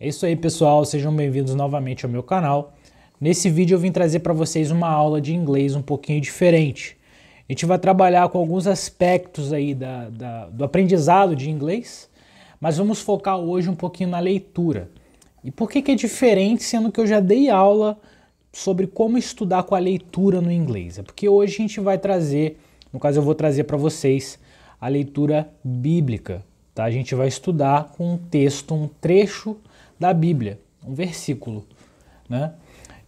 É isso aí, pessoal, sejam bem-vindos novamente ao meu canal. Nesse vídeo eu vim trazer para vocês uma aula de inglês um pouquinho diferente. A gente vai trabalhar com alguns aspectos aí do aprendizado de inglês, mas vamos focar hoje um pouquinho na leitura. E por que é diferente, sendo que eu já dei aula sobre como estudar com a leitura no inglês? É porque hoje a gente vai trazer, no caso eu vou trazer para vocês a leitura bíblica. Tá? A gente vai estudar com um texto, um trecho da Bíblia, um versículo, né?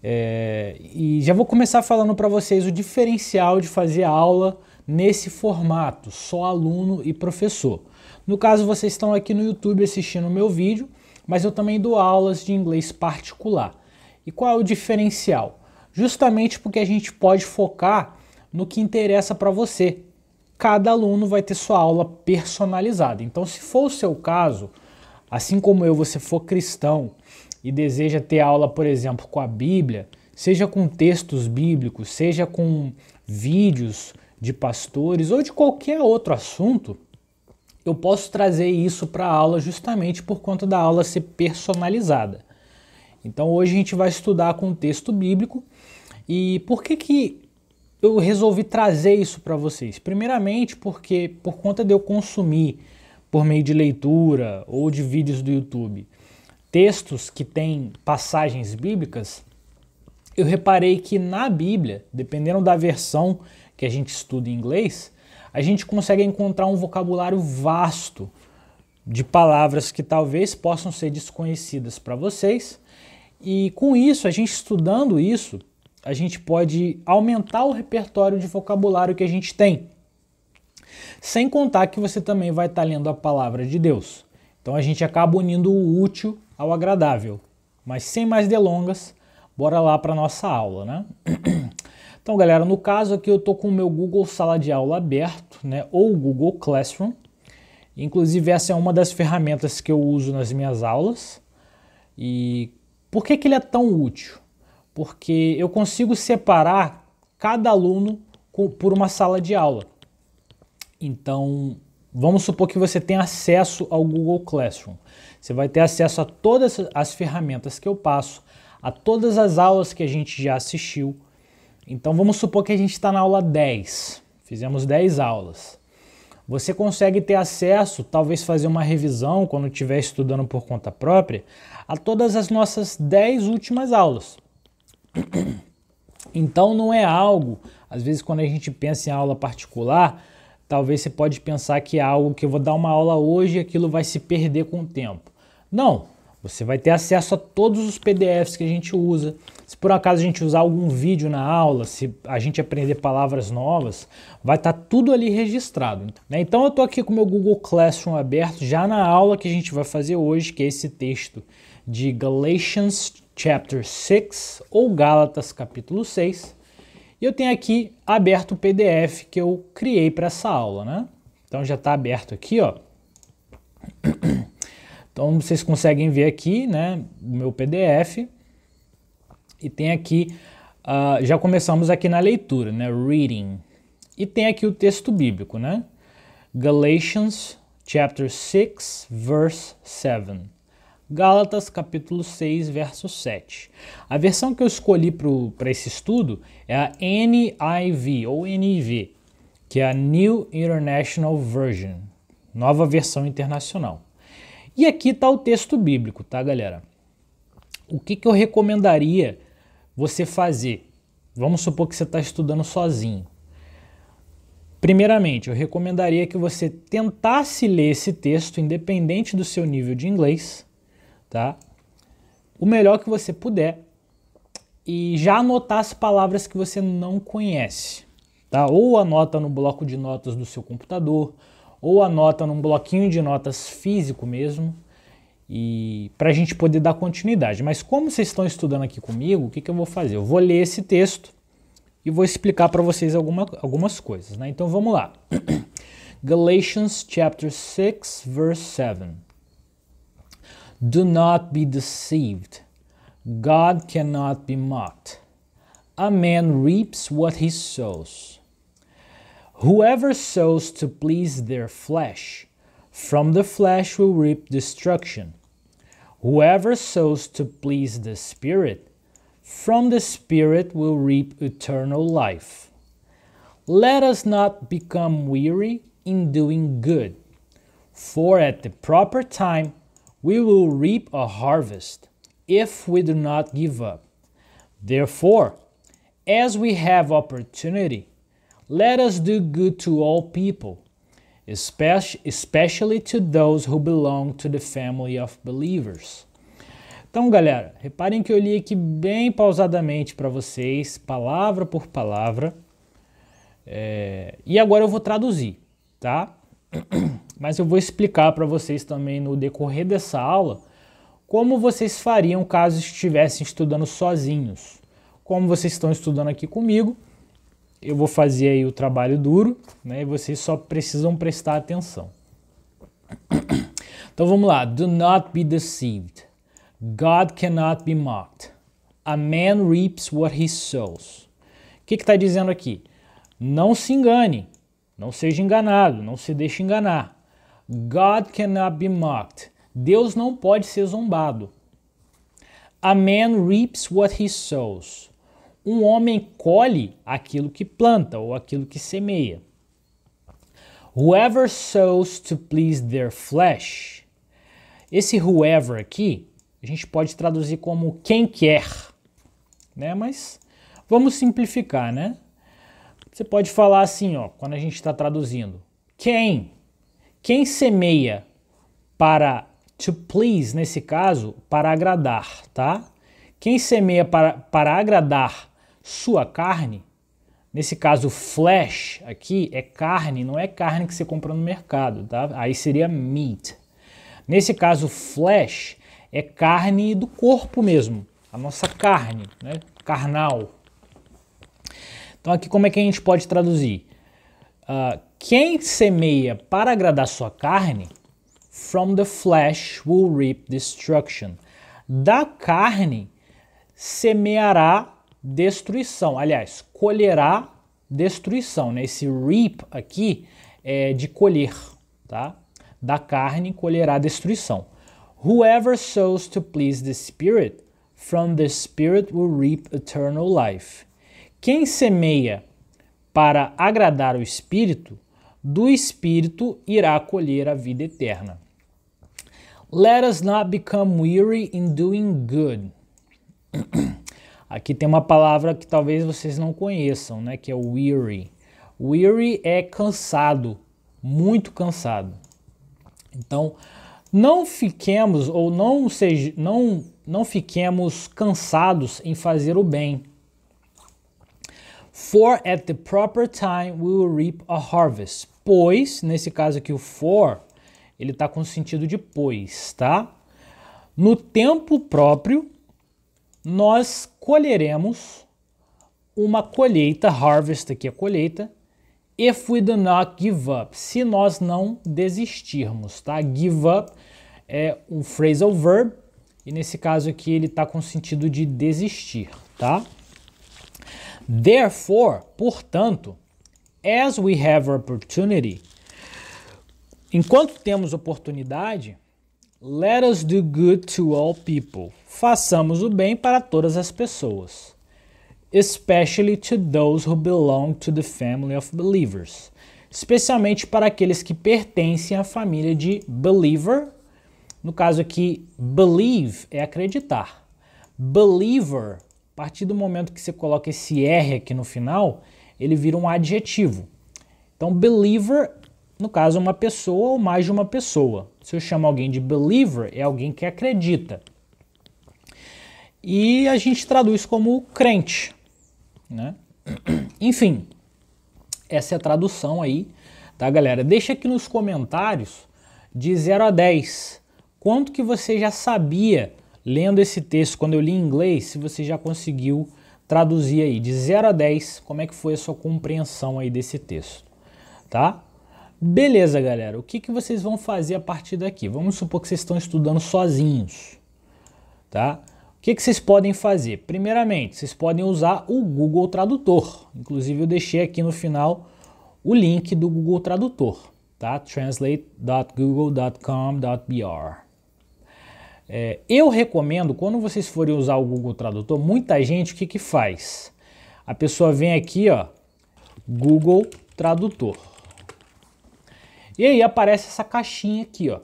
E já vou começar falando para vocês o diferencial de fazer aula nesse formato, só aluno e professor. No caso, vocês estão aqui no YouTube assistindo o meu vídeo, mas eu também dou aulas de inglês particular. E qual é o diferencial? Justamente porque a gente pode focar no que interessa para você. Cada aluno vai ter sua aula personalizada. Então, se for o seu caso, assim como eu, você for cristão e deseja ter aula, por exemplo, com a Bíblia, seja com textos bíblicos, seja com vídeos de pastores ou de qualquer outro assunto, eu posso trazer isso para a aula justamente por conta da aula ser personalizada. Então hoje a gente vai estudar com o texto bíblico. E por que eu resolvi trazer isso para vocês? Primeiramente porque por conta de eu consumir por meio de leitura ou de vídeos do YouTube textos que têm passagens bíblicas, eu reparei que na Bíblia, dependendo da versão que a gente estuda em inglês, a gente consegue encontrar um vocabulário vasto de palavras que talvez possam ser desconhecidas para vocês. E com isso, a gente estudando isso, a gente pode aumentar o repertório de vocabulário que a gente tem. Sem contar que você também vai estar lendo a palavra de Deus. Então a gente acaba unindo o útil ao agradável. Mas sem mais delongas, bora lá para a nossa aula, né? Então, galera, no caso aqui eu estou com o meu Google Sala de Aula aberto, né? Ou Google Classroom. Inclusive essa é uma das ferramentas que eu uso nas minhas aulas. E por que ele é tão útil? Porque eu consigo separar cada aluno por uma sala de aula. Então, vamos supor que você tenha acesso ao Google Classroom. Você vai ter acesso a todas as ferramentas que eu passo, a todas as aulas que a gente já assistiu. Então, vamos supor que a gente está na aula 10. Fizemos 10 aulas. Você consegue ter acesso, talvez fazer uma revisão quando estiver estudando por conta própria, a todas as nossas 10 últimas aulas. Então, não é algo, às vezes quando a gente pensa em aula particular, talvez você pode pensar que é algo que eu vou dar uma aula hoje e aquilo vai se perder com o tempo. Não, você vai ter acesso a todos os PDFs que a gente usa. Se por acaso a gente usar algum vídeo na aula, se a gente aprender palavras novas, vai estar tudo ali registrado. Então eu estou aqui com o meu Google Classroom aberto, já na aula que a gente vai fazer hoje, que é esse texto de Galatians chapter 6, ou Gálatas capítulo 6. E eu tenho aqui aberto o PDF que eu criei para essa aula, né? Então já está aberto aqui, ó. Então vocês conseguem ver aqui, né, o meu PDF. E tem aqui, já começamos aqui na leitura, né, reading. E tem aqui o texto bíblico, né? Galatians chapter 6, verse 7. Gálatas capítulo 6, verso 7. A versão que eu escolhi para esse estudo é a NIV, ou NIV, que é a New International Version, nova versão internacional. E aqui está o texto bíblico, tá, galera? O que eu recomendaria você fazer? Vamos supor que você está estudando sozinho. Primeiramente, eu recomendaria que você tentasse ler esse texto, independente do seu nível de inglês, tá? O melhor que você puder, e já anotar as palavras que você não conhece, tá? Ou anota no bloco de notas do seu computador, ou anota num bloquinho de notas físico mesmo, e para a gente poder dar continuidade. Mas como vocês estão estudando aqui comigo, o que eu vou fazer? Eu vou ler esse texto e vou explicar para vocês algumas coisas, né? Então vamos lá. Galatians chapter 6, verse 7. Do not be deceived. God cannot be mocked. A man reaps what he sows. Whoever sows to please their flesh, from the flesh will reap destruction. Whoever sows to please the Spirit, from the Spirit will reap eternal life. Let us not become weary in doing good, for at the proper time we will reap a harvest, if we do not give up. Therefore, as we have opportunity, let us do good to all people, especially to those who belong to the family of believers. Então, galera, reparem que eu li aqui bem pausadamente para vocês, palavra por palavra, e agora eu vou traduzir, tá? Mas eu vou explicar para vocês também no decorrer dessa aula como vocês fariam caso estivessem estudando sozinhos. Como vocês estão estudando aqui comigo, eu vou fazer aí o trabalho duro, né? E vocês só precisam prestar atenção. Então vamos lá. Do not be deceived. God cannot be mocked. A man reaps what he sows. O que está dizendo aqui? Não se engane, não seja enganado, não se deixe enganar. God cannot be mocked. Deus não pode ser zombado. A man reaps what he sows. Um homem colhe aquilo que planta ou aquilo que semeia. Whoever sows to please their flesh. Esse whoever aqui, a gente pode traduzir como quem quer, né? Mas vamos simplificar, né? Você pode falar assim, ó, quando a gente está traduzindo. Quem semeia para to please, nesse caso, para agradar, tá? Quem semeia para agradar sua carne, nesse caso flesh aqui é carne, não é carne que você compra no mercado, tá? Aí seria meat. Nesse caso flesh é carne do corpo mesmo, a nossa carne, né? Carnal. Então aqui como é que a gente pode traduzir? Quem semeia para agradar sua carne, from the flesh will reap destruction. Da carne semeará destruição. Aliás, colherá destruição, né? Esse reap aqui é de colher, tá? Da carne colherá destruição. Whoever sows to please the Spirit, from the Spirit will reap eternal life. Quem semeia para agradar o Espírito, do Espírito irá colher a vida eterna. Let us not become weary in doing good. Aqui tem uma palavra que talvez vocês não conheçam, né? Que é weary. Weary é cansado, muito cansado. Então, não fiquemos ou não fiquemos cansados em fazer o bem. For at the proper time we will reap a harvest. Pois, nesse caso aqui o for, ele está com sentido de pois, tá? No tempo próprio, nós colheremos uma colheita, harvest aqui é colheita, if we do not give up, se nós não desistirmos, tá? Give up é um phrasal verb, e nesse caso aqui ele está com sentido de desistir, tá? Therefore, portanto, as we have opportunity, enquanto temos oportunidade, let us do good to all people. Façamos o bem para todas as pessoas. Especially to those who belong to the family of believers. Especialmente para aqueles que pertencem à família de believer. No caso aqui, believe é acreditar. Believer, a partir do momento que você coloca esse R aqui no final, ele vira um adjetivo. Então, believer, no caso, é uma pessoa ou mais de uma pessoa. Se eu chamo alguém de believer, é alguém que acredita. E a gente traduz como crente, né? Enfim, essa é a tradução aí, tá, galera? Deixa aqui nos comentários de 0 a 10 quanto que você já sabia lendo esse texto, quando eu li em inglês, se você já conseguiu traduzir aí, de 0 a 10, como é que foi a sua compreensão aí desse texto, tá? Beleza, galera, o que vocês vão fazer a partir daqui? Vamos supor que vocês estão estudando sozinhos, tá? O que vocês podem fazer? Primeiramente, vocês podem usar o Google Tradutor. Inclusive, eu deixei aqui no final o link do Google Tradutor, tá? translate.google.com.br. Eu recomendo, quando vocês forem usar o Google Tradutor, muita gente, o que que faz? A pessoa vem aqui, ó, Google Tradutor. E aí aparece essa caixinha aqui, ó.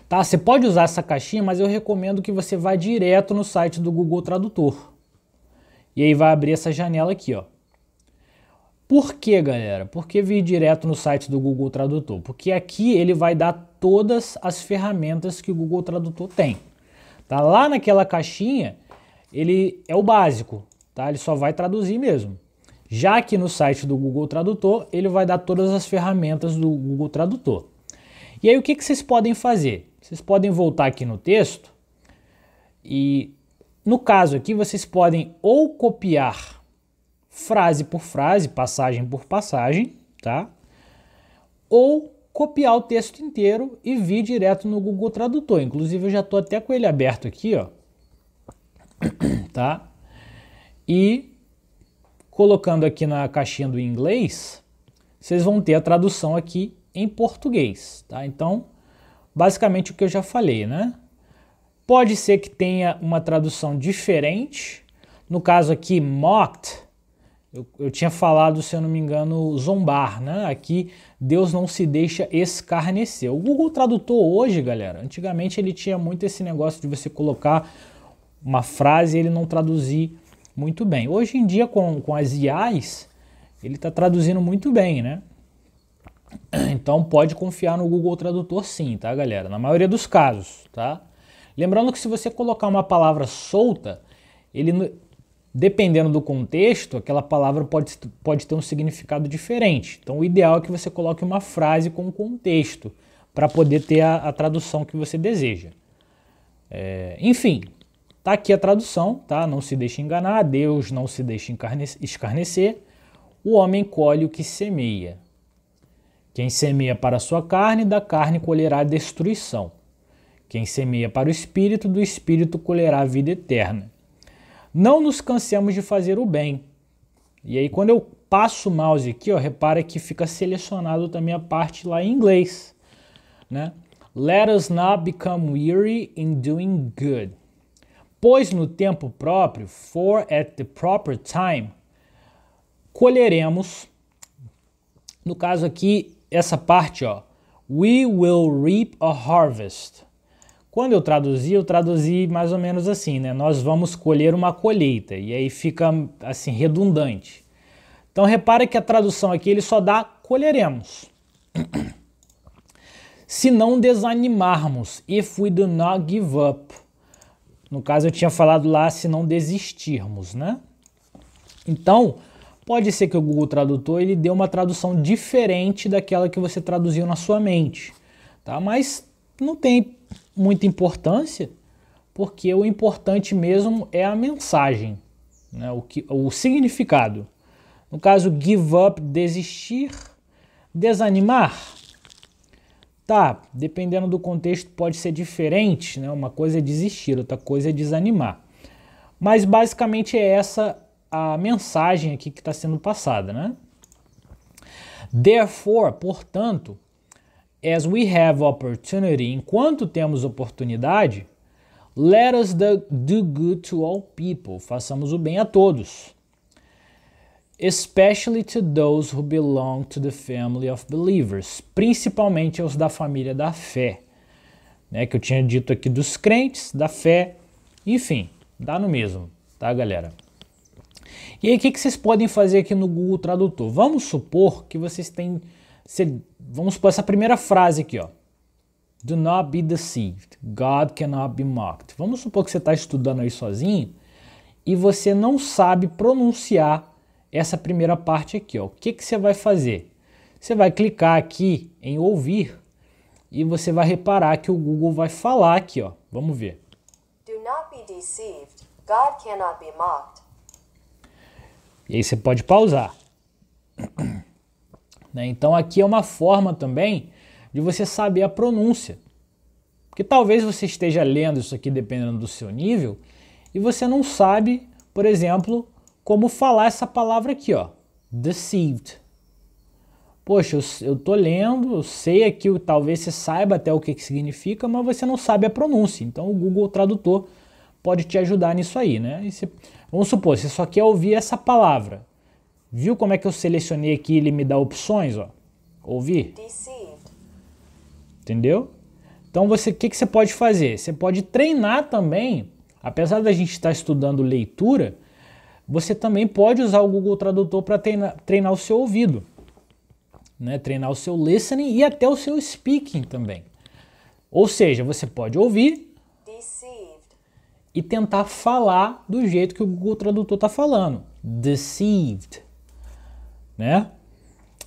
Tá? Você pode usar essa caixinha, mas eu recomendo que você vá direto no site do Google Tradutor. E aí vai abrir essa janela aqui, ó. Por que, galera? Por que vir direto no site do Google Tradutor? Porque aqui ele vai dar todas as ferramentas que o Google Tradutor tem. Tá? Lá naquela caixinha, ele é o básico, tá? Ele só vai traduzir mesmo. Já que no site do Google Tradutor, ele vai dar todas as ferramentas do Google Tradutor. E aí o que vocês podem fazer? Vocês podem voltar aqui no texto e, no caso aqui, vocês podem ou copiar frase por frase, passagem por passagem, tá? Ou copiar o texto inteiro e vir direto no Google Tradutor. Inclusive eu já estou até com ele aberto aqui, ó. Tá? E colocando aqui na caixinha do inglês, vocês vão ter a tradução aqui em português, tá? Então, basicamente o que eu já falei, né? Pode ser que tenha uma tradução diferente. No caso aqui, mocked, eu tinha falado, se eu não me engano, zombar, né? Aqui, Deus não se deixa escarnecer. O Google Tradutor hoje, galera, antigamente ele tinha muito esse negócio de você colocar uma frase e ele não traduzir muito bem. Hoje em dia, com as IAs, ele está traduzindo muito bem, né? Então pode confiar no Google Tradutor sim, tá, galera? Na maioria dos casos, tá? Lembrando que se você colocar uma palavra solta, ele, dependendo do contexto, aquela palavra pode ter um significado diferente. Então o ideal é que você coloque uma frase com contexto para poder ter a tradução que você deseja. Enfim, tá aqui a tradução, tá? Não se deixe enganar, Deus não se deixa escarnecer, o homem colhe o que semeia. Quem semeia para a sua carne, da carne colherá destruição. Quem semeia para o Espírito, do Espírito colherá a vida eterna. Não nos cansemos de fazer o bem. E aí quando eu passo o mouse aqui, ó, repara que fica selecionado também a parte lá em inglês, né? Let us not become weary in doing good. Pois no tempo próprio, for at the proper time, colheremos. No caso aqui, essa parte, ó, we will reap a harvest. Quando eu traduzi mais ou menos assim, né? Nós vamos colher uma colheita, e aí fica assim redundante. Então repara que a tradução aqui ele só dá colheremos. Se não desanimarmos, if we do not give up. No caso eu tinha falado lá se não desistirmos, né? Então, pode ser que o Google Tradutor ele dê uma tradução diferente daquela que você traduziu na sua mente, tá? Mas não tem muita importância, porque o importante mesmo é a mensagem, né? O significado. No caso, give up, desistir, desanimar, tá? Dependendo do contexto pode ser diferente, né? Uma coisa é desistir, outra coisa é desanimar. Mas basicamente é essa a mensagem aqui que está sendo passada, né? Therefore, portanto, as we have opportunity, enquanto temos oportunidade, let us do good to all people, façamos o bem a todos, especially to those who belong to the family of believers, principalmente aos da família da fé, né? Que eu tinha dito aqui dos crentes, da fé, enfim, dá no mesmo, tá, galera? E aí, o que vocês podem fazer aqui no Google Tradutor? Vamos supor que vocês têm... Vamos supor essa primeira frase aqui, ó. Do not be deceived. God cannot be mocked. Vamos supor que você está estudando aí sozinho e você não sabe pronunciar essa primeira parte aqui, ó. O que você vai fazer? Você vai clicar aqui em ouvir e você vai reparar que o Google vai falar aqui, ó. Vamos ver. Do not be deceived. God cannot be mocked. E aí você pode pausar. Então aqui é uma forma também de você saber a pronúncia. Porque talvez você esteja lendo isso aqui dependendo do seu nível e você não sabe, por exemplo, como falar essa palavra aqui, ó, deceived. Poxa, eu tô lendo, eu sei aqui, talvez você saiba até o que significa, mas você não sabe a pronúncia. Então o Google Tradutor pode te ajudar nisso aí, né? Vamos supor, você só quer ouvir essa palavra. Viu como é que eu selecionei aqui e ele me dá opções, ó? Ouvir. Deceived. Entendeu? Então o que você pode fazer? Você pode treinar também, apesar da gente estar estudando leitura, você também pode usar o Google Tradutor para treinar o seu ouvido. Né, treinar o seu listening e até o seu speaking também. Ou seja, você pode ouvir Deceived. e tentar falar do jeito que o Google Tradutor está falando. Deceived. Né?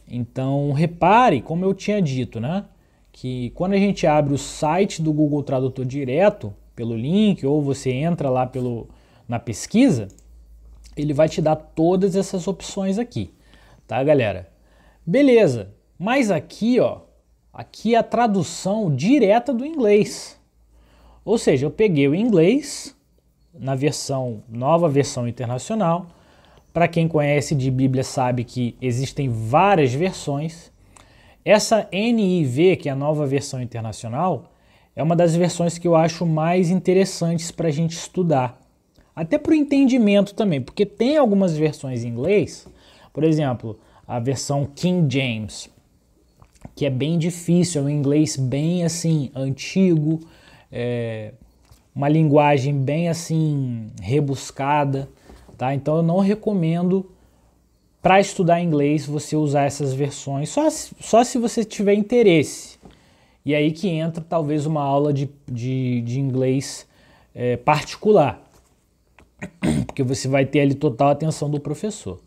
Então, repare, como eu tinha dito, né, que quando a gente abre o site do Google Tradutor direto, pelo link, ou você entra lá na pesquisa, ele vai te dar todas essas opções aqui. Tá, galera? Beleza, mas aqui, ó, aqui é a tradução direta do inglês. Ou seja, eu peguei o inglês na nova versão internacional. Para quem conhece de Bíblia sabe que existem várias versões. Essa NIV, que é a nova versão internacional, é uma das versões que eu acho mais interessantes para a gente estudar. Até para o entendimento também, porque tem algumas versões em inglês, por exemplo, a versão King James, que é bem difícil, é um inglês bem assim, antigo, uma linguagem bem assim, rebuscada, tá? Então eu não recomendo para estudar inglês você usar essas versões, só se você tiver interesse. E aí que entra talvez uma aula de inglês particular, porque você vai ter ali total atenção do professor.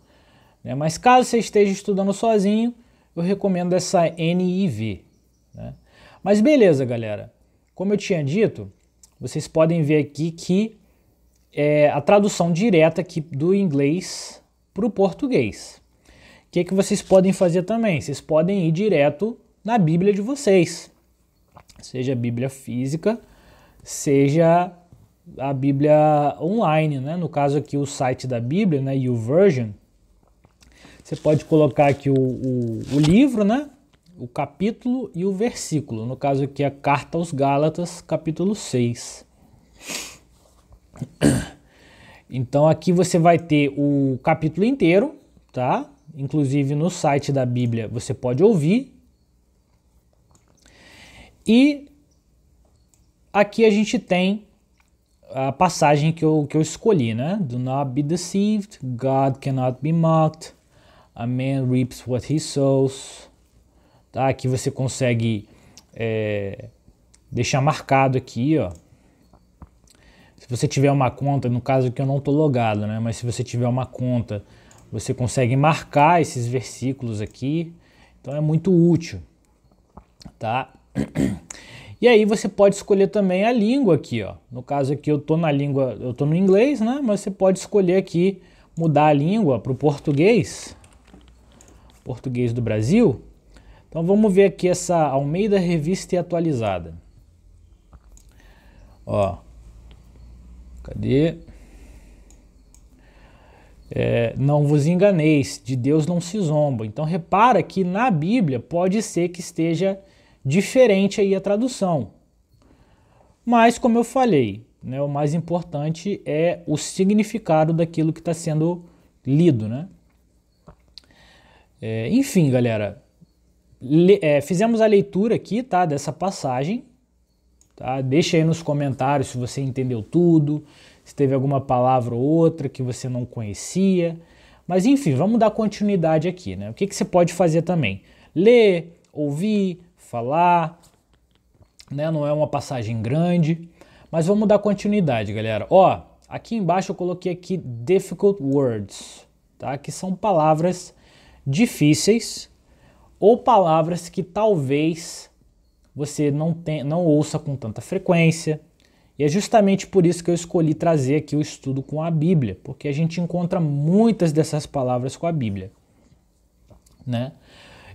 Mas caso você esteja estudando sozinho, eu recomendo essa NIV. Né? Mas beleza, galera. Como eu tinha dito, vocês podem ver aqui que é a tradução direta aqui do inglês para o português. O que vocês podem fazer também? Vocês podem ir direto na Bíblia de vocês. Seja a Bíblia física, seja a Bíblia online. Né? No caso aqui o site da Bíblia, né, YouVersion. Você pode colocar aqui o livro, né? O capítulo e o versículo. No caso aqui a Carta aos Gálatas, capítulo 6. Então aqui você vai ter o capítulo inteiro, tá? Inclusive no site da Bíblia você pode ouvir. E aqui a gente tem a passagem que eu escolhi, né? Do not be deceived, God cannot be mocked. A man reaps what he sows. Tá? Aqui você consegue deixar marcado aqui, ó. Se você tiver uma conta, no caso aqui eu não estou logado, né? Mas se você tiver uma conta, você consegue marcar esses versículos aqui. Então é muito útil, tá? E aí você pode escolher também a língua aqui, ó. No caso aqui eu estou no inglês, né? Mas você pode escolher aqui mudar a língua para o português do Brasil. Então vamos ver aqui essa Almeida Revista e Atualizada. Ó, cadê? Não vos enganeis, de Deus não se zomba. Então repara que na Bíblia pode ser que esteja diferente aí a tradução. Mas como eu falei, né, o mais importante é o significado daquilo que está sendo lido, né? Enfim, galera, fizemos a leitura aqui, tá, dessa passagem, tá? Deixa aí nos comentários se você entendeu tudo, se teve alguma palavra ou outra que você não conhecia, mas enfim, vamos dar continuidade aqui, né? O que você pode fazer também? Ler, ouvir, falar, né? Não é uma passagem grande, mas vamos dar continuidade, galera. Ó, aqui embaixo eu coloquei aqui difficult words, tá? Que são palavras difíceis ou palavras que talvez você não ouça com tanta frequência. E é justamente por isso que eu escolhi trazer aqui o estudo com a Bíblia, porque a gente encontra muitas dessas palavras com a Bíblia, né?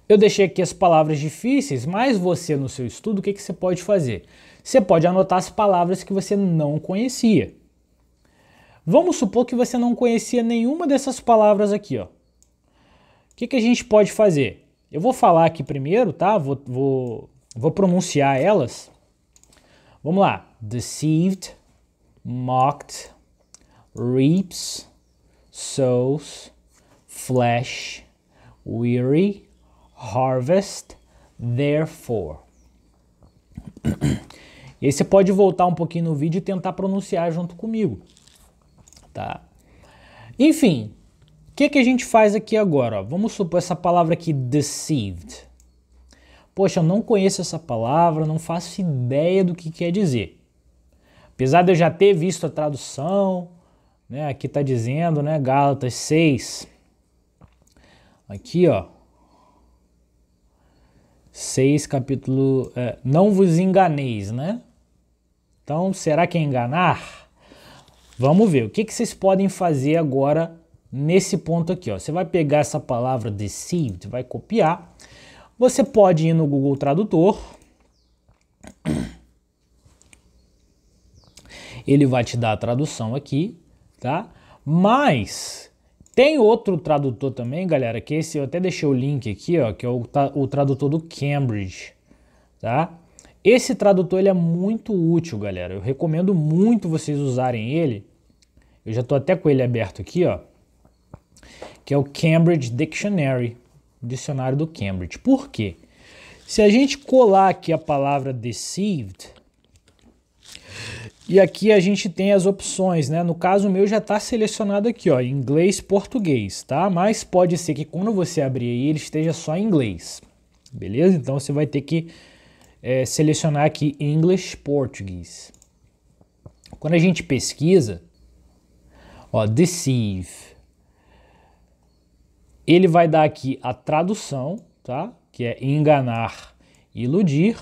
Eu deixei aqui as palavras difíceis, mas você no seu estudo, o que você pode fazer? Você pode anotar as palavras que você não conhecia. Vamos supor que você não conhecia nenhuma dessas palavras aqui, ó. O que a gente pode fazer? Eu vou falar aqui primeiro, tá? Vou pronunciar elas. Vamos lá. Deceived, mocked, reaps, sows, flesh, weary, harvest, therefore. E aí você pode voltar um pouquinho no vídeo e tentar pronunciar junto comigo, tá? Enfim, o que a gente faz aqui agora? Ó? Vamos supor essa palavra aqui, deceived. Poxa, eu não conheço essa palavra, não faço ideia do que quer dizer. Apesar de eu já ter visto a tradução, né? Aqui está dizendo, né? Gálatas 6. Aqui, ó. 6, capítulo... não vos enganeis, né? Então, será que é enganar? Vamos ver. O que vocês podem fazer agora nesse ponto aqui, ó. Você vai pegar essa palavra deceived, vai copiar. Você pode ir no Google Tradutor. Ele vai te dar a tradução aqui, tá? Mas tem outro tradutor também, galera, que esse eu até deixei o link aqui, ó, que é o tradutor do Cambridge, tá? Esse tradutor ele é muito útil, galera. Eu recomendo muito vocês usarem ele. Eu já tô até com ele aberto aqui, ó, que é o Cambridge Dictionary, dicionário do Cambridge. Por quê? Se a gente colar aqui a palavra deceived, e aqui a gente tem as opções, né? No caso o meu já está selecionado aqui, ó, inglês, português, tá? Mas pode ser que quando você abrir aí ele esteja só em inglês, beleza? Então você vai ter que selecionar aqui English, português. Quando a gente pesquisa, ó, deceive, ele vai dar aqui a tradução, tá? Que é enganar, iludir.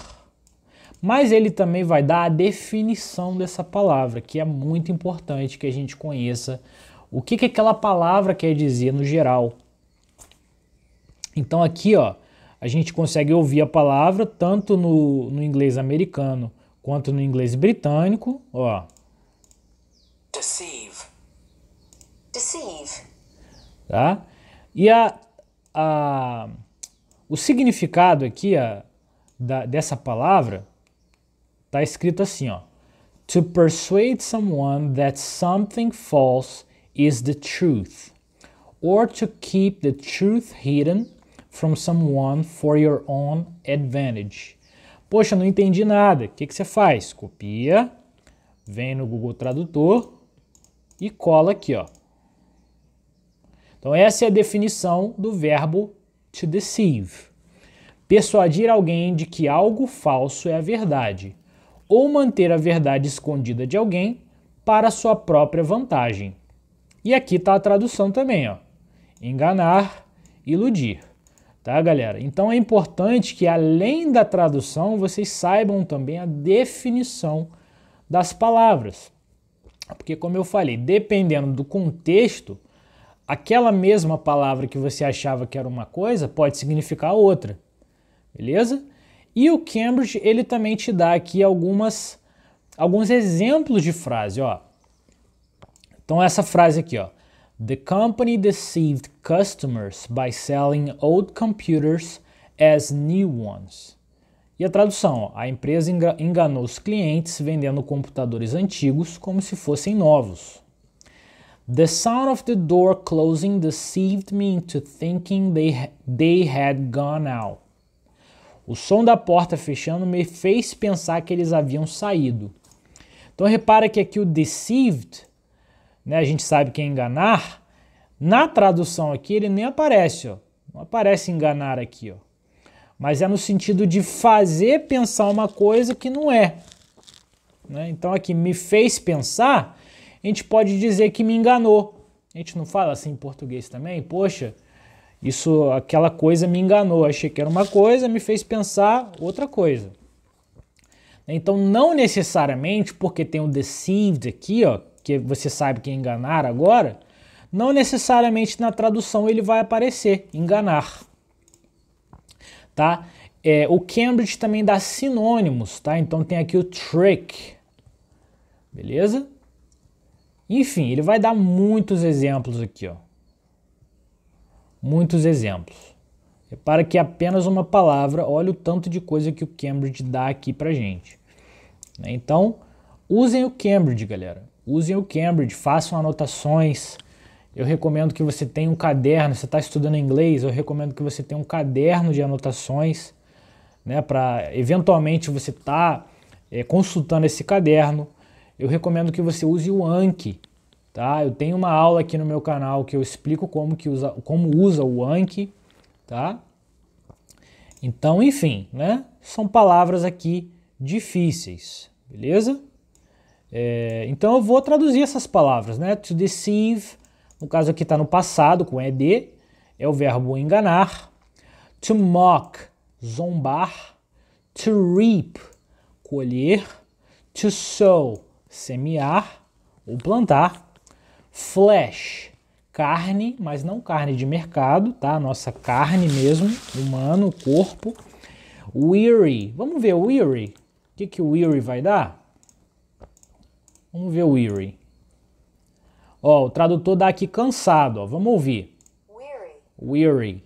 Mas ele também vai dar a definição dessa palavra, que é muito importante que a gente conheça o que aquela palavra quer dizer no geral. Então aqui, ó, a gente consegue ouvir a palavra tanto no inglês americano quanto no inglês britânico, ó. Deceive. Deceive. Tá? E o significado aqui dessa palavra tá escrito assim, ó. To persuade someone that something false is the truth, or to keep the truth hidden from someone for your own advantage. Poxa, não entendi nada. O que você faz? Copia, vem no Google Tradutor e cola aqui, ó. Então essa é a definição do verbo to deceive. Persuadir alguém de que algo falso é a verdade, ou manter a verdade escondida de alguém para sua própria vantagem. E aqui está a tradução também, ó. Enganar, iludir. Tá, galera? Então é importante que além da tradução, vocês saibam também a definição das palavras. Porque como eu falei, dependendo do contexto, aquela mesma palavra que você achava que era uma coisa pode significar outra. Beleza? E o Cambridge, ele também te dá aqui alguns exemplos de frase, ó. Então essa frase aqui, ó. The company deceived customers by selling old computers as new ones. E a tradução, ó. A empresa enganou os clientes vendendo computadores antigos como se fossem novos. The sound of the door closing deceived me into thinking they had gone out. O som da porta fechando me fez pensar que eles haviam saído. Então repara que aqui o deceived, né, a gente sabe que é enganar. Na tradução aqui ele nem aparece, ó. Não aparece enganar aqui, ó. Mas é no sentido de fazer pensar uma coisa que não é. Né? Então aqui me fez pensar, a gente pode dizer que me enganou. A gente não fala assim em português também? Poxa, aquela coisa me enganou, achei que era uma coisa, me fez pensar outra coisa. Então não necessariamente, porque tem o deceived aqui, ó, que você sabe que é enganar agora, não necessariamente na tradução ele vai aparecer, enganar. Tá? O Cambridge também dá sinônimos, tá? Então tem aqui o trick, beleza? Enfim, ele vai dar muitos exemplos aqui, ó. Muitos exemplos. Repara que é apenas uma palavra, olha o tanto de coisa que o Cambridge dá aqui pra gente. Então, usem o Cambridge, galera. Usem o Cambridge, façam anotações. Eu recomendo que você tenha um caderno, você está estudando inglês, eu recomendo que você tenha um caderno de anotações, né, para eventualmente você estar consultando esse caderno. Eu recomendo que você use o Anki, tá? Eu tenho uma aula aqui no meu canal que eu explico como usa o Anki, tá? Então, enfim, né? São palavras aqui difíceis, beleza? Então eu vou traduzir essas palavras, né? To deceive, no caso aqui está no passado com ed, é o verbo enganar. To mock, zombar. To reap, colher. To sow, semear ou plantar. Flesh, carne, mas não carne de mercado, tá? Nossa carne mesmo, humano, corpo. Weary, vamos ver o weary. O que o weary vai dar? Vamos ver o weary. Ó, o tradutor dá aqui cansado, ó. Vamos ouvir. Weary. Weary.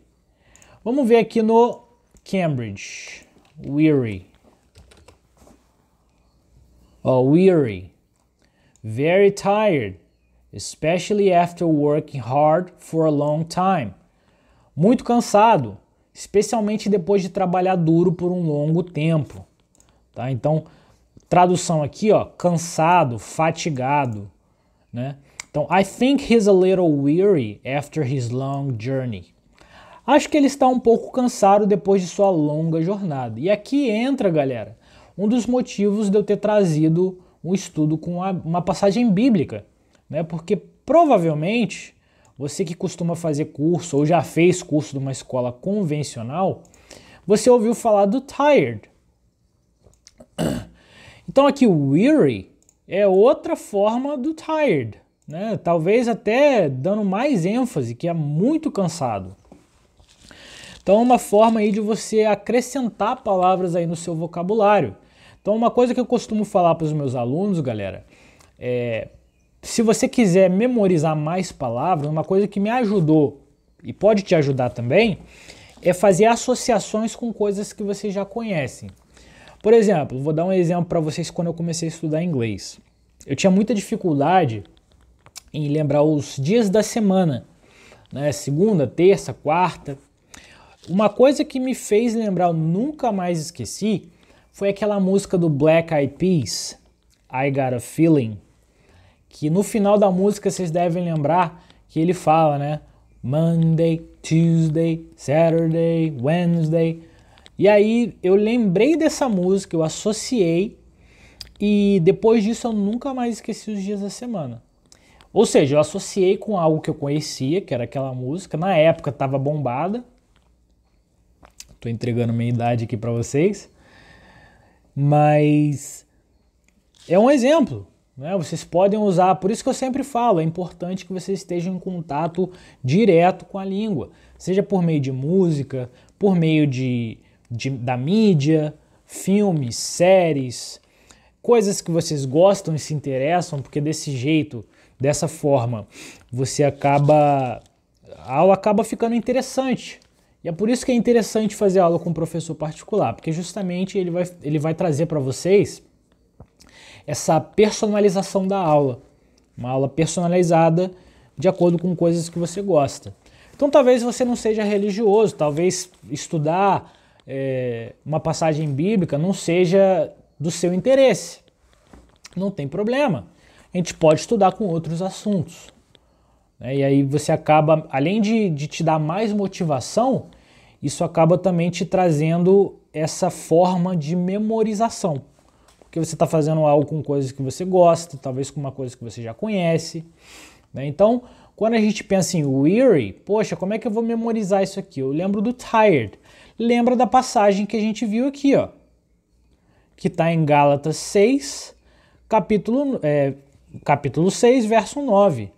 Vamos ver aqui no Cambridge. Weary. Ó, weary. Very tired, especially after working hard for a long time. Muito cansado, especialmente depois de trabalhar duro por um longo tempo. Tá? Então, tradução aqui, ó, cansado, fatigado, né? Então, I think he's a little weary after his long journey. Acho que ele está um pouco cansado depois de sua longa jornada. E aqui entra, galera, um dos motivos de eu ter trazido um estudo com uma passagem bíblica, né? Porque provavelmente você que costuma fazer curso ou já fez curso de uma escola convencional, você ouviu falar do tired. Então aqui o weary é outra forma do tired, né? Talvez até dando mais ênfase, que é muito cansado. Então é uma forma aí de você acrescentar palavras aí no seu vocabulário. Então uma coisa que eu costumo falar para os meus alunos, galera, se você quiser memorizar mais palavras, uma coisa que me ajudou e pode te ajudar também, é fazer associações com coisas que vocês já conhecem. Por exemplo, vou dar um exemplo para vocês quando eu comecei a estudar inglês. Eu tinha muita dificuldade em lembrar os dias da semana, né? Segunda, terça, quarta. Uma coisa que me fez lembrar, eu nunca mais esqueci, foi aquela música do Black Eyed Peas, I Got a Feeling, que no final da música vocês devem lembrar que ele fala, né? Monday, Tuesday, Saturday, Wednesday. E aí eu lembrei dessa música, eu associei e depois disso eu nunca mais esqueci os dias da semana. Ou seja, eu associei com algo que eu conhecia, que era aquela música, na época estava bombada. Tô entregando minha idade aqui para vocês. Mas é um exemplo, né? Vocês podem usar, por isso que eu sempre falo, é importante que vocês estejam em contato direto com a língua, seja por meio de música, por meio da mídia, filmes, séries, coisas que vocês gostam e se interessam, porque desse jeito, dessa forma, a aula acaba ficando interessante. E é por isso que é interessante fazer aula com um professor particular, porque justamente ele vai trazer para vocês essa personalização da aula. Uma aula personalizada de acordo com coisas que você gosta. Então talvez você não seja religioso, talvez estudar uma passagem bíblica não seja do seu interesse. Não tem problema. A gente pode estudar com outros assuntos. E aí você acaba, além de te dar mais motivação, isso acaba também te trazendo essa forma de memorização. Porque você está fazendo algo com coisas que você gosta, talvez com uma coisa que você já conhece. Então, quando a gente pensa em weary, poxa, como é que eu vou memorizar isso aqui? Eu lembro do tired. Lembra da passagem que a gente viu aqui, ó, que está em Gálatas 6, capítulo 6, verso 9.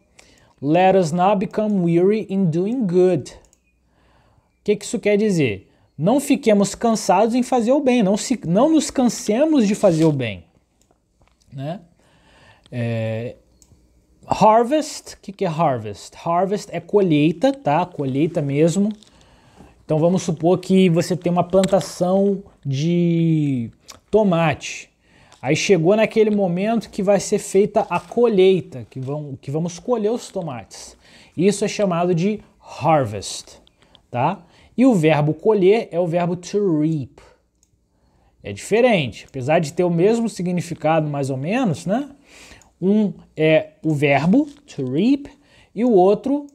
Let us not become weary in doing good. O que isso quer dizer? Não fiquemos cansados em fazer o bem, não nos cansemos de fazer o bem. Né? Harvest, o que é harvest? Harvest é colheita, tá? Colheita mesmo. Então vamos supor que você tem uma plantação de tomate. Aí chegou naquele momento que vai ser feita a colheita, que vamos colher os tomates. Isso é chamado de harvest, tá? E o verbo colher é o verbo to reap. É diferente, apesar de ter o mesmo significado mais ou menos, né? Um é o verbo to reap e o outro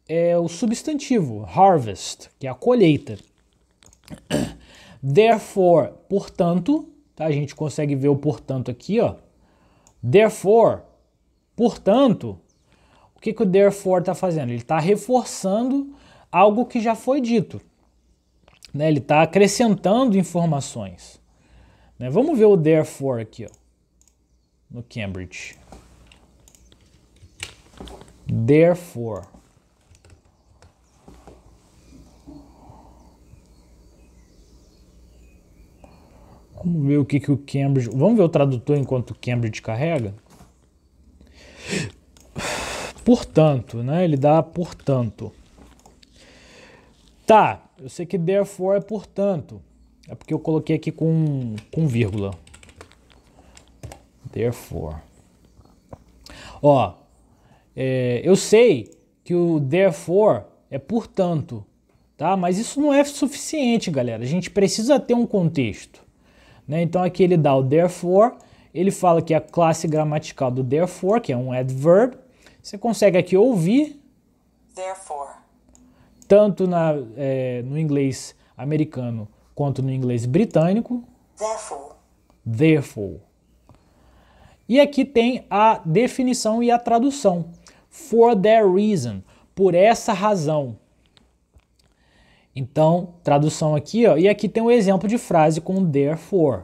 é o substantivo harvest, que é a colheita. Therefore, portanto, tá? A gente consegue ver o portanto aqui, ó. Therefore, portanto, o que o therefore está fazendo? Ele está reforçando algo que já foi dito, né? Ele está acrescentando informações, né? Vamos ver o therefore aqui, ó, no Cambridge. Therefore. Vamos ver o que o Cambridge... Vamos ver o tradutor enquanto o Cambridge carrega? Portanto, né? Ele dá portanto. Tá, eu sei que therefore é portanto. É porque eu coloquei aqui com vírgula. Therefore. Ó, eu sei que o therefore é portanto, tá? Mas isso não é suficiente, galera. A gente precisa ter um contexto, né? Então aqui ele dá o therefore, ele fala que a classe gramatical do therefore, que é um adverb, você consegue aqui ouvir Therefore. tanto no inglês americano quanto no inglês britânico. Therefore. Therefore. E aqui tem a definição e a tradução. For that reason, por essa razão. Então, tradução aqui, ó, e aqui tem um exemplo de frase com therefore.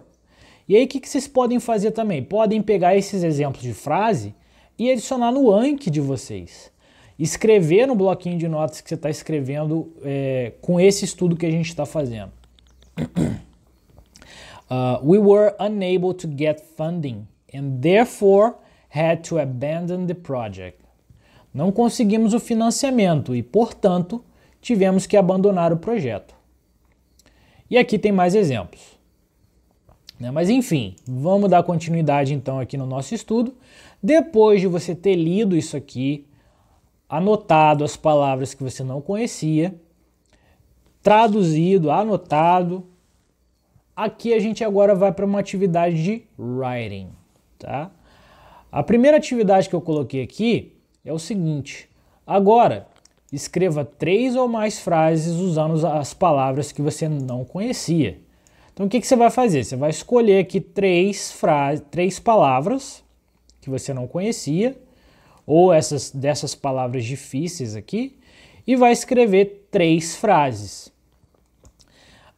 E aí, o que vocês podem fazer também? Podem pegar esses exemplos de frase e adicionar no Anki de vocês. Escrever no bloquinho de notas que você está escrevendo com esse estudo que a gente está fazendo. We were unable to get funding and therefore had to abandon the project. Não conseguimos o financiamento e, portanto, tivemos que abandonar o projeto. E aqui tem mais exemplos, né? Mas enfim, vamos dar continuidade então aqui no nosso estudo. Depois de você ter lido isso aqui, anotado as palavras que você não conhecia, traduzido, anotado, aqui a gente agora vai para uma atividade de writing, tá? A primeira atividade que eu coloquei aqui é o seguinte: agora escreva 3 ou mais frases usando as palavras que você não conhecia. Então o que você vai fazer? Você vai escolher aqui 3 palavras que você não conhecia, ou dessas palavras difíceis aqui, e vai escrever 3 frases.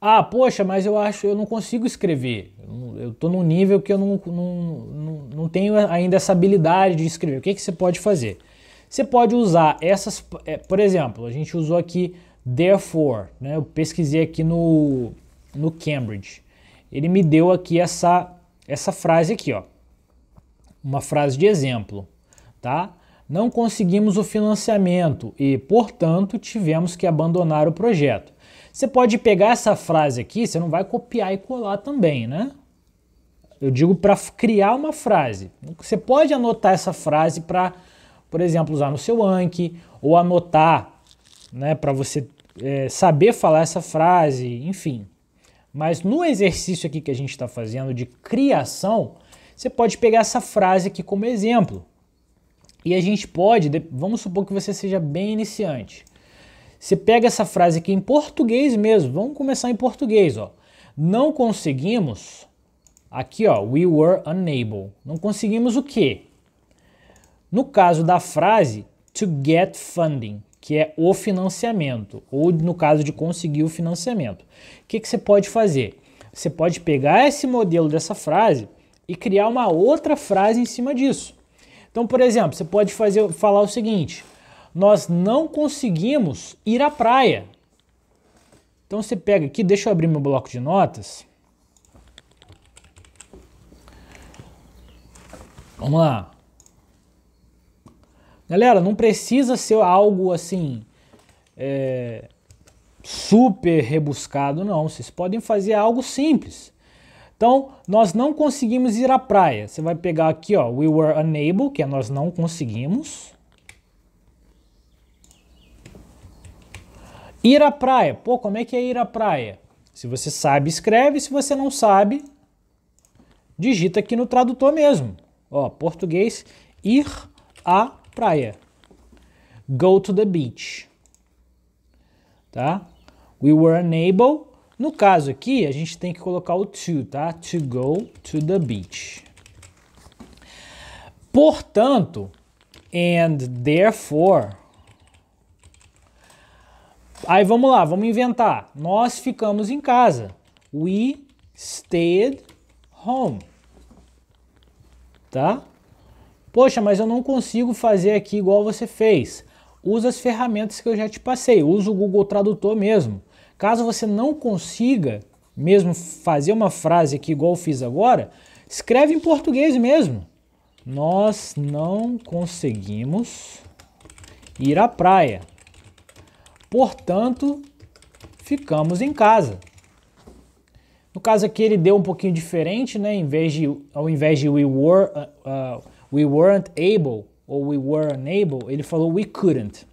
Ah, poxa, mas eu não consigo escrever. Eu estou num nível que eu não tenho ainda essa hambabilidade de escrever. O que você pode fazer? Você pode usar essas, por exemplo, a gente usou aqui therefore, né? Eu pesquisei aqui no Cambridge. Ele me deu aqui essa frase aqui, ó. Uma frase de exemplo, tá? Não conseguimos o financiamento e, portanto, tivemos que abandonar o projeto. Você pode pegar essa frase aqui, você não vai copiar e colar também, né? Eu digo para criar uma frase. Você pode anotar essa frase para, por exemplo, usar no seu Anki, ou anotar, né, para você saber falar essa frase, enfim. Mas no exercício aqui que a gente está fazendo de criação, você pode pegar essa frase aqui como exemplo. E a gente pode, vamos supor que você seja bem iniciante. Você pega essa frase aqui em português mesmo, vamos começar em português, ó. Não conseguimos, aqui ó, we were unable. Não conseguimos o quê? No caso da frase, to get funding, que é o financiamento, ou no caso de conseguir o financiamento. O que você pode fazer? Você pode pegar esse modelo dessa frase e criar uma outra frase em cima disso. Então, por exemplo, você pode falar o seguinte: nós não conseguimos ir à praia. Então você pega aqui, deixa eu abrir meu bloco de notas. Vamos lá. Galera, não precisa ser algo assim super rebuscado, não. Vocês podem fazer algo simples. Então, nós não conseguimos ir à praia. Você vai pegar aqui, ó, we were unable, que é nós não conseguimos. Ir à praia. Pô, como é que é ir à praia? Se você sabe, escreve. Se você não sabe, digita aqui no tradutor mesmo. Ó, português, ir à praia. Go to the beach. Tá? We were unable. No caso aqui, a gente tem que colocar o to, tá? To go to the beach. Portanto, and therefore. Aí vamos lá, vamos inventar. Nós ficamos em casa. We stayed home. Tá? Poxa, mas eu não consigo fazer aqui igual você fez. Usa as ferramentas que eu já te passei. Usa o Google Tradutor mesmo. Caso você não consiga mesmo fazer uma frase aqui igual eu fiz agora, escreve em português mesmo. Nós não conseguimos ir à praia. Portanto, ficamos em casa. No caso aqui ele deu um pouquinho diferente, né? Ao invés de we weren't able ou we were unable, ele falou we couldn't.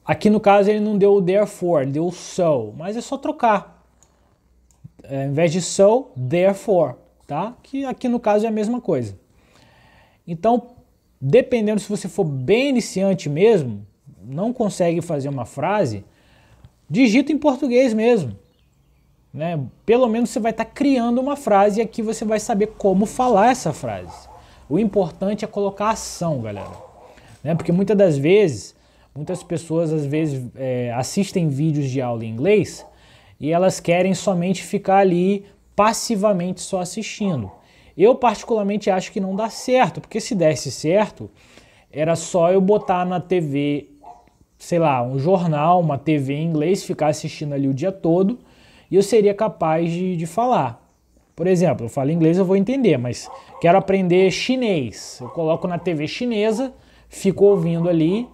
Aqui no caso ele não deu o therefore, ele deu o so, mas é só trocar. Ao invés de so, therefore, tá? Que aqui no caso é a mesma coisa. Então, dependendo se você for bem iniciante mesmo, não consegue fazer uma frase, digita em português mesmo. Né? Pelo menos você vai estar criando uma frase e aqui você vai saber como falar essa frase. O importante é colocar ação, galera. Né? Porque muitas das vezes, muitas pessoas às vezes assistem vídeos de aula em inglês e elas querem somente ficar ali passivamente só assistindo. Eu particularmente acho que não dá certo, porque se desse certo, era só eu botar na TV, sei lá, um jornal, uma TV em inglês, ficar assistindo ali o dia todo e eu seria capaz de falar. Por exemplo, eu falo inglês, eu vou entender, mas quero aprender chinês. Eu coloco na TV chinesa, fico ouvindo ali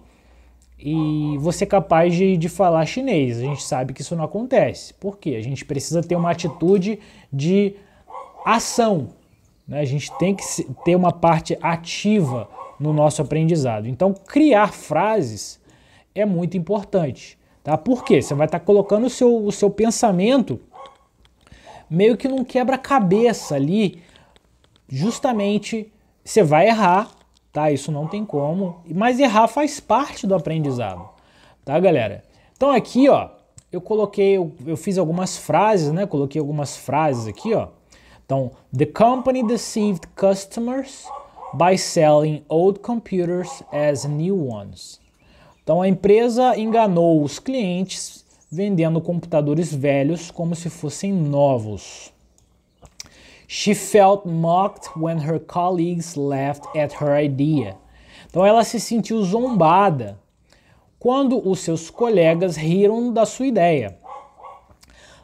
e vou ser capaz de falar chinês. A gente sabe que isso não acontece. Por quê? A gente precisa ter uma atitude de ação. Né? A gente tem que ter uma parte ativa no nosso aprendizado. Então, criar frases é muito importante. Tá? Por quê? Você vai estar colocando o seu pensamento meio que num quebra-cabeça ali. Justamente, você vai errar, tá? Isso não tem como, mas errar faz parte do aprendizado, tá, galera? Então aqui, ó, eu fiz algumas frases, né? Coloquei algumas frases aqui, ó. Então, the company deceived customers by selling old computers as new ones. Então a empresa enganou os clientes vendendo computadores velhos como se fossem novos. She felt mocked when her colleagues laughed at her idea. Então ela se sentiu zombada quando os seus colegas riram da sua ideia.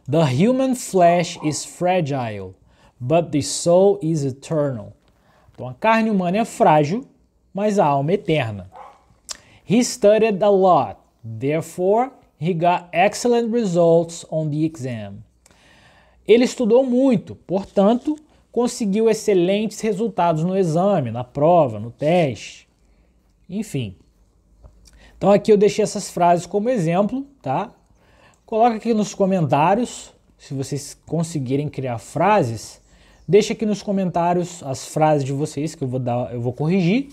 The human flesh is fragile, but the soul is eternal. Então a carne humana é frágil, mas a alma é eterna. He studied a lot, therefore he got excellent results on the exam. Ele estudou muito, portanto, conseguiu excelentes resultados no exame, na prova, no teste, enfim. Então aqui eu deixei essas frases como exemplo, tá? Coloca aqui nos comentários, se vocês conseguirem criar frases, deixa aqui nos comentários as frases de vocês que eu vou corrigir.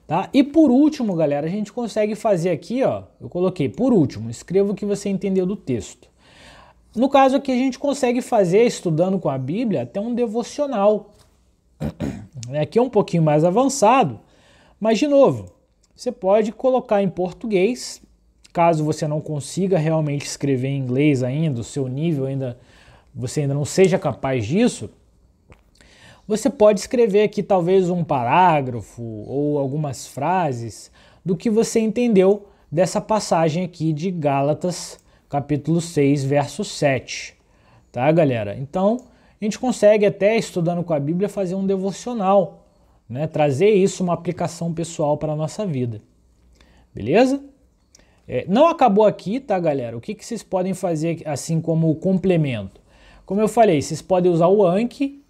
Tá? E por último, galera, a gente consegue fazer aqui, ó, eu coloquei por último, escreva o que você entendeu do texto. No caso aqui a gente consegue fazer, estudando com a Bíblia, até um devocional. Aqui é um pouquinho mais avançado, mas de novo, você pode colocar em português, caso você não consiga realmente escrever em inglês ainda, o seu nível você ainda não seja capaz disso, você pode escrever aqui talvez um parágrafo ou algumas frases do que você entendeu dessa passagem aqui de Gálatas, capítulo 6, verso 7. Tá, galera? Então, a gente consegue até, estudando com a Bíblia, fazer um devocional, né? Trazer isso, uma aplicação pessoal para a nossa vida. Beleza? Não acabou aqui, tá, galera? O que vocês podem fazer assim como complemento? Como eu falei, vocês podem usar o Anki,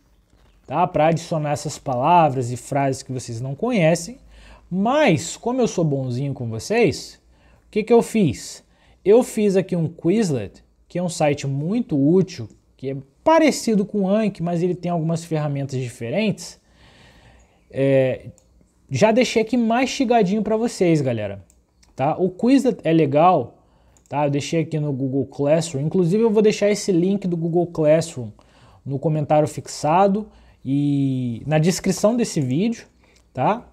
tá, para adicionar essas palavras e frases que vocês não conhecem. Mas, como eu sou bonzinho com vocês, o que eu fiz? Eu fiz aqui um Quizlet, que é um site muito útil, que é parecido com o Anki, mas ele tem algumas ferramentas diferentes. Já deixei aqui mastigadinho para vocês, galera. Tá? O Quizlet é legal, tá? Eu deixei aqui no Google Classroom. Inclusive eu vou deixar esse link do Google Classroom no comentário fixado e na descrição desse vídeo, tá?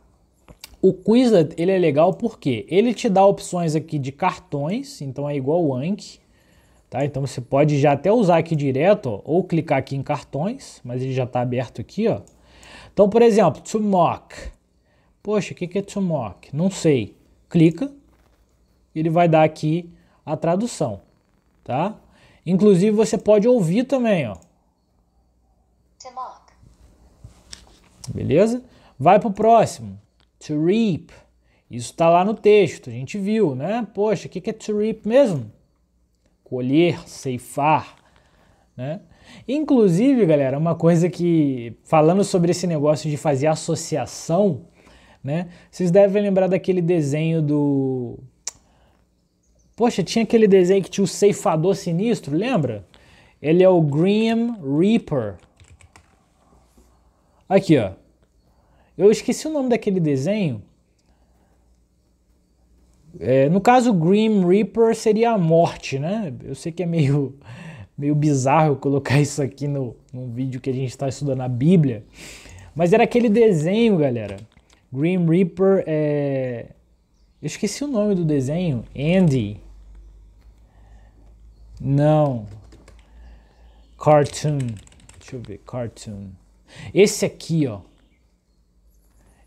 O Quizlet, ele é legal porque ele te dá opções aqui de cartões, então é igual o Anki, tá? Então você pode já até usar aqui direto, ó, ou clicar aqui em cartões, mas ele já está aberto aqui, ó. Então, por exemplo, to mock. Poxa, o que é to mock? Não sei. Clica, ele vai dar aqui a tradução, tá? Inclusive você pode ouvir também, ó. To mock. Beleza? Vai pro próximo. To reap. Isso tá lá no texto, a gente viu, né? Poxa, o que é to reap mesmo? Colher, ceifar, né? Inclusive, galera, uma coisa que, falando sobre esse negócio de fazer associação, né? Vocês devem lembrar daquele desenho do... Poxa, tinha aquele desenho que tinha o ceifador sinistro, lembra? Ele é o Grim Reaper. Aqui, ó. Eu esqueci o nome daquele desenho. No caso, Grim Reaper seria a morte, né? Eu sei que é meio bizarro eu colocar isso aqui num vídeo que a gente está estudando a Bíblia. Mas era aquele desenho, galera. Grim Reaper é... Eu esqueci o nome do desenho. Andy. Não. Cartoon. Deixa eu ver. Cartoon. Esse aqui, ó.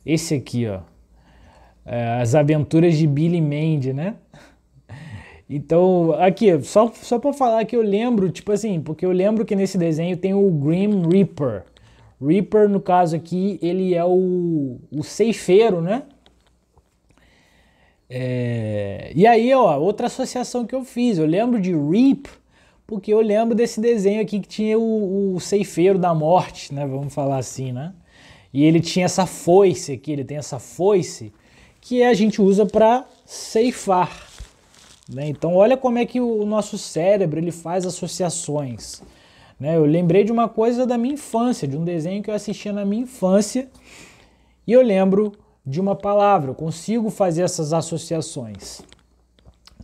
Esse aqui, ó. As Aventuras de Billy Mandy, né? Então, aqui, só pra falar que eu lembro, tipo assim, porque eu lembro que nesse desenho tem o Grim Reaper. Reaper, no caso aqui, ele é o ceifeiro, né? E aí, ó, outra associação que eu fiz, eu lembro de Reap, porque eu lembro desse desenho aqui que tinha o ceifeiro da morte, né? Vamos falar assim, né? E ele tinha essa foice aqui, ele tem essa foice que a gente usa para ceifar, né? Então olha como é que o nosso cérebro ele faz associações, né? Eu lembrei de uma coisa da minha infância, de um desenho que eu assistia na minha infância e eu lembro de uma palavra, eu consigo fazer essas associações,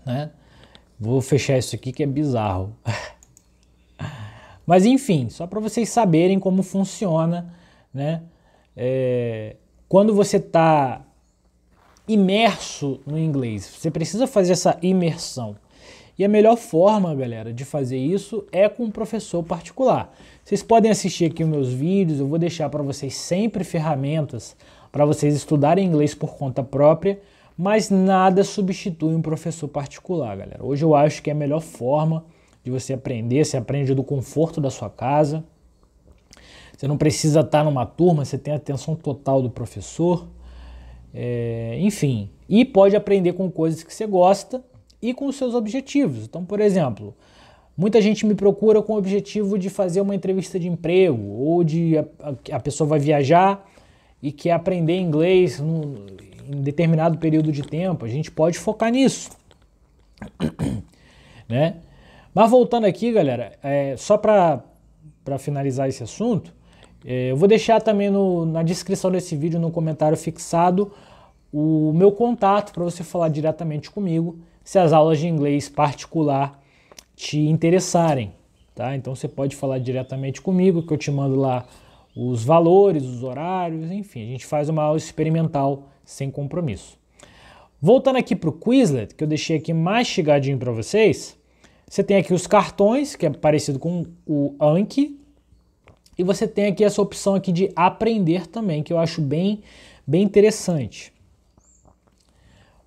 né? Vou fechar isso aqui que é bizarro. Mas enfim, só para vocês saberem como funciona, né? Quando você está imerso no inglês, você precisa fazer essa imersão. E a melhor forma, galera, de fazer isso é com um professor particular. Vocês podem assistir aqui os meus vídeos, eu vou deixar para vocês sempre ferramentas para vocês estudarem inglês por conta própria, mas nada substitui um professor particular, galera. Hoje eu acho que é a melhor forma de você aprender, você aprende do conforto da sua casa. Você não precisa estar numa turma, você tem a atenção total do professor. Enfim, e pode aprender com coisas que você gosta e com os seus objetivos. Então, por exemplo, muita gente me procura com o objetivo de fazer uma entrevista de emprego ou a pessoa vai viajar e quer aprender inglês em determinado período de tempo. A gente pode focar nisso, né? Mas voltando aqui, galera, só para finalizar esse assunto, eu vou deixar também na descrição desse vídeo, no comentário fixado, o meu contato para você falar diretamente comigo se as aulas de inglês particular te interessarem, tá? Então você pode falar diretamente comigo, que eu te mando lá os valores, os horários, enfim, a gente faz uma aula experimental sem compromisso. Voltando aqui para o Quizlet, que eu deixei aqui mastigadinho para vocês, você tem aqui os cartões, que é parecido com o Anki, e você tem aqui essa opção aqui de aprender também, que eu acho bem interessante.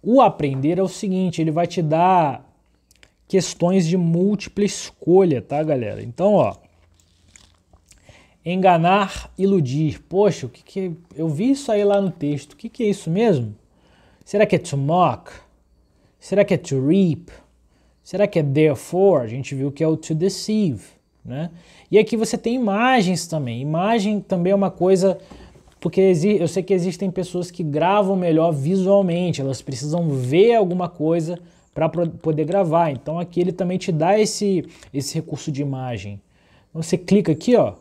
O aprender é o seguinte, ele vai te dar questões de múltipla escolha, tá, galera? Então, ó, enganar, iludir. Poxa, eu vi isso aí lá no texto. O que é isso mesmo? Será que é to mock? Será que é to reap? Será que é therefore? A gente viu que é o to deceive, né? E aqui você tem imagens também. Imagem também é uma coisa, porque eu sei que existem pessoas que gravam melhor visualmente, elas precisam ver alguma coisa para poder gravar. Então aqui ele também te dá esse recurso de imagem. Então, você clica aqui, ó,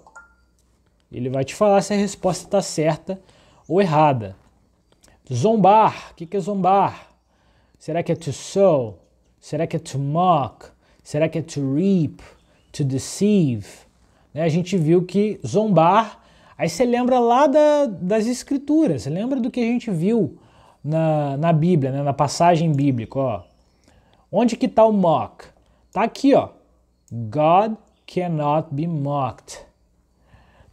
ele vai te falar se a resposta está certa ou errada. Zombar, o que é zombar? Será que é to sow? Será que é to mock? Será que é to reap? To deceive? Né? A gente viu que zombar, aí você lembra lá das escrituras, você lembra do que a gente viu na Bíblia, né? Na passagem bíblica, ó. Onde que está o mock? Tá aqui, ó. God cannot be mocked.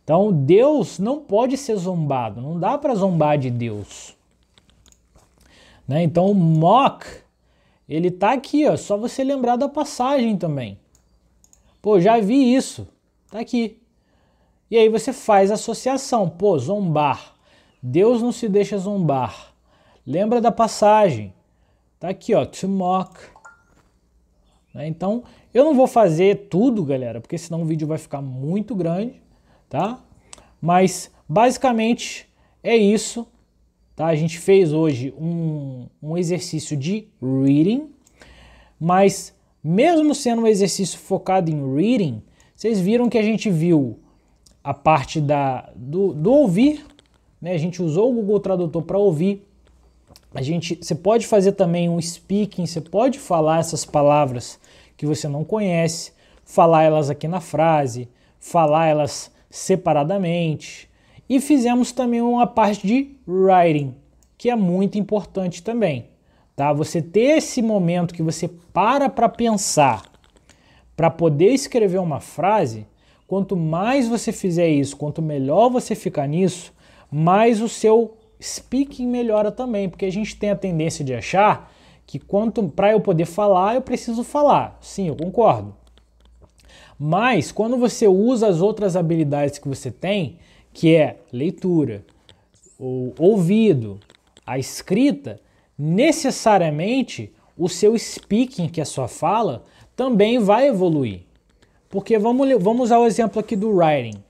Então Deus não pode ser zombado, não dá para zombar de Deus. Né? Então o mock, ele tá aqui, ó, só você lembrar da passagem também. Pô, já vi isso, tá aqui. E aí você faz a associação, pô, zombar. Deus não se deixa zombar. Lembra da passagem, tá aqui, ó, to mock. Né? Então eu não vou fazer tudo, galera, porque senão o vídeo vai ficar muito grande, tá? Mas basicamente é isso. Tá? A gente fez hoje um exercício de reading, mas mesmo sendo um exercício focado em reading, vocês viram que a gente viu a parte do ouvir, né? A gente usou o Google Tradutor para ouvir. Você pode fazer também um speaking, você pode falar essas palavras que você não conhece, falar elas aqui na frase, falar elas separadamente. E fizemos também uma parte de writing, que é muito importante também, tá? Você ter esse momento que você para pensar, para poder escrever uma frase. Quanto mais você fizer isso, quanto melhor você ficar nisso, mais o seu speaking melhora também, porque a gente tem a tendência de achar que para eu poder falar, eu preciso falar. Sim, eu concordo. Mas quando você usa as outras habilidades que você tem, que é leitura, o ouvido, a escrita, necessariamente o seu speaking, que é a sua fala, também vai evoluir. Porque vamos usar o exemplo aqui do writing.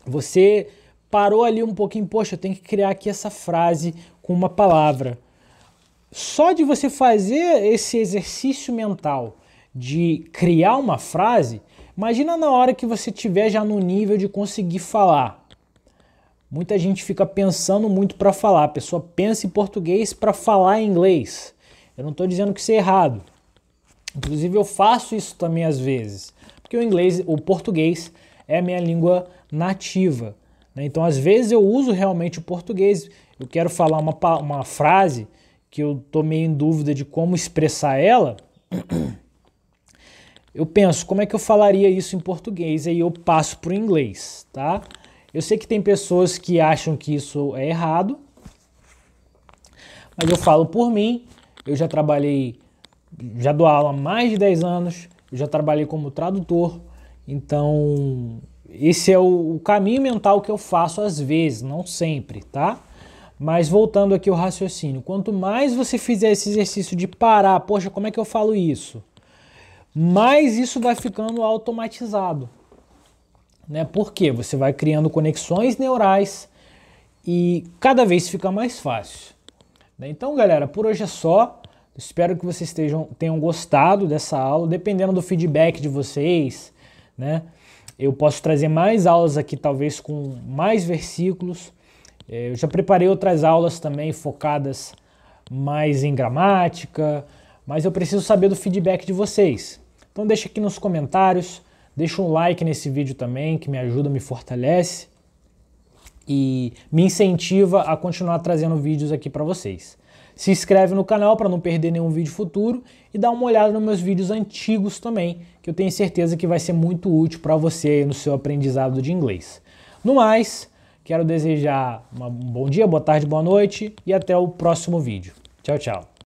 Você parou ali um pouquinho, poxa, eu tenho que criar aqui essa frase com uma palavra. Só de você fazer esse exercício mental de criar uma frase, imagina na hora que você estiver já no nível de conseguir falar. Muita gente fica pensando muito para falar, a pessoa pensa em português para falar em inglês. Eu não estou dizendo que isso é errado. Inclusive eu faço isso também às vezes, porque o português é a minha língua nativa. Né? Então às vezes eu uso realmente o português, eu quero falar uma frase que eu estou meio em dúvida de como expressar ela, eu penso, como é que eu falaria isso em português? Aí eu passo para o inglês, tá? Eu sei que tem pessoas que acham que isso é errado, mas eu falo por mim, eu já dou aula há mais de 10 anos, eu já trabalhei como tradutor, então esse é o caminho mental que eu faço às vezes, não sempre, tá? Mas voltando aqui ao raciocínio, quanto mais você fizer esse exercício de parar, poxa, como é que eu falo isso? Mais isso vai ficando automatizado. Né? Porque você vai criando conexões neurais e cada vez fica mais fácil. Né? Então, galera, por hoje é só. Espero que vocês tenham gostado dessa aula. Dependendo do feedback de vocês, né? Eu posso trazer mais aulas aqui, talvez com mais versículos. Eu já preparei outras aulas também focadas mais em gramática, mas eu preciso saber do feedback de vocês. Então deixa aqui nos comentários, deixa um like nesse vídeo também, que me ajuda, me fortalece e me incentiva a continuar trazendo vídeos aqui para vocês. Se inscreve no canal para não perder nenhum vídeo futuro e dá uma olhada nos meus vídeos antigos também, que eu tenho certeza que vai ser muito útil para você no seu aprendizado de inglês. No mais, quero desejar um bom dia, boa tarde, boa noite e até o próximo vídeo. Tchau, tchau.